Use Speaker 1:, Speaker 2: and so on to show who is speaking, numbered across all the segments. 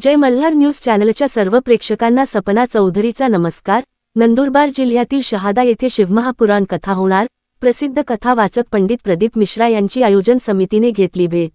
Speaker 1: जय Malhar news चॅनलच्या सर्व प्रेक्षकांना सपना चौधरीचा नमस्कार। नंदुरबार जिल्ह्यातील शहादा येथे शिवमहापुराण कथा होणार। प्रसिद्ध कथा वाचक पंडित प्रदीप मिश्रा यांची आयोजन समितीने घेतली भेट।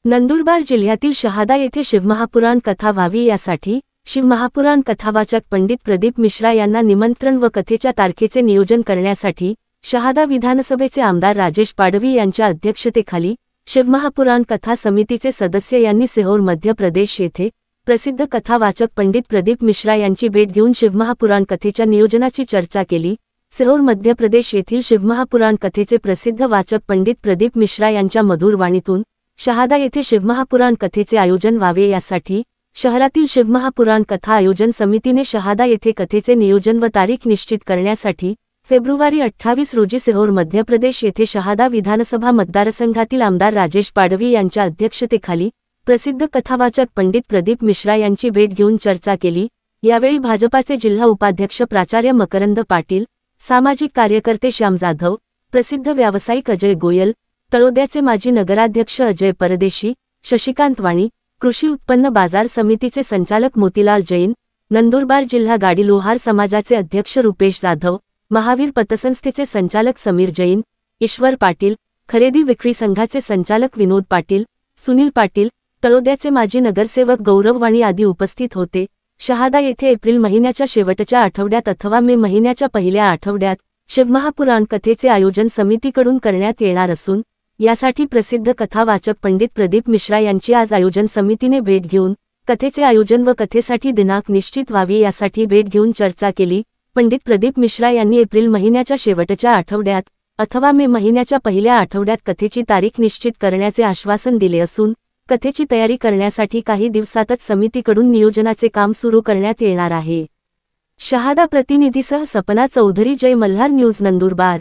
Speaker 1: नंदुरबार जिल्ह्यातील शहादा येथे शिवमहापुराण कथा व्हावी यासाठी शिवमहापुराण कथावाचक पंडित प्रदीप मिश्रा यांना निमंत्रण व कथेच्या तारखेचे नियोजन करण्यासाठी शहादा विधानसभेचे आमदार राजेश पाडवी यांच्या अध्यक्षतेखाली शिवमहापुराण कथा समितीचे सदस्य यांनी सिहोर मध्य प्रदेश येथे प्रसिद्ध कथावाचक पंडित प्रदीप मिश्रा यांची भेट घेऊन शिवमहापुराण कथेच्या नियोजनाची चर्चा केली। सिहोर मध्य प्रदेश येथील शिवमहापुराण कथेचे प्रसिद्ध वाचक पंडित प्रदीप मिश्रा यांच्या मधुर वाणीतून शहादा येथे शिवमहापुराण कथेचे आयोजन व्हावे यासाठी शहरातील शिवमहापुराण कथा आयोजन समितीने शहादा येथे कथेचे नियोजन व तारीख निश्चित करण्यासाठी फेब्रुवारी 28 रोजी सिहोर मध्य प्रदेश येथे शहादा विधानसभा मतदारसंघातील आमदार राजेश पाडवी यांच्या अध्यक्षतेखाली प्रसिद्ध कथावाचक पंडित प्रदीप मिश्रा यांची भेट घेऊन चर्चा केली। यावेळी भाजपाचे जिल्हा उपाध्यक्ष प्राचार्य मकरंद पाटील, सामाजिक कार्यकर्ते श्याम जाधव, प्रसिद्ध व्यावसायिक अजय गोयल, तळोद्याचे माजी नगराध्यक्ष अजय परदेशी, शशिकांत वाणी, कृषी उत्पन्न बाजार समितीचे संचालक मोतीलाल जैन, नंदुरबार जिल्हा गाडी लोहार समाजाचे अध्यक्ष रुपेश जाधव, महावीर पतसंस्थेचे संचालक समीर जैन, ईश्वर पाटील, खरेदी विक्री संघाचे संचालक विनोद पाटील, सुनील पाटील, तळोद्याचे माजी नगरसेवक गौरव वाणी आदी उपस्थित होते। शहादा येथे एप्रिल महिन्याच्या शेवटच्या आठवड्यात अथवा मे महिन्याच्या पहिल्या आठवड्यात शिवमहापुराण कथेचे आयोजन समितीकडून करण्यात येणार असून यासाठी प्रसिद्ध कथावाचक पंडित प्रदीप मिश्रा यांची आज आयोजन समितीने भेट घेऊन कथेचे आयोजन व कथेसाठी दिनांक निश्चित व्हावी यासाठी भेट घेऊन चर्चा केली। पंडित प्रदीप मिश्रा यांनी एप्रिल महिन्याच्या शेवटच्या आठवड्यात अथवा मे महिन्याच्या पहिल्या आठवड्यात कथेची तारीख निश्चित करण्याचे आश्वासन दिले असून कथेची तयारी करण्यासाठी काही दिवसातच समितीकडून नियोजनाचे काम सुरू करण्यात येणार आहे। शहादा प्रतिनिधीसह सपना चौधरी, जय मल्हार न्यूज, नंदुरबार।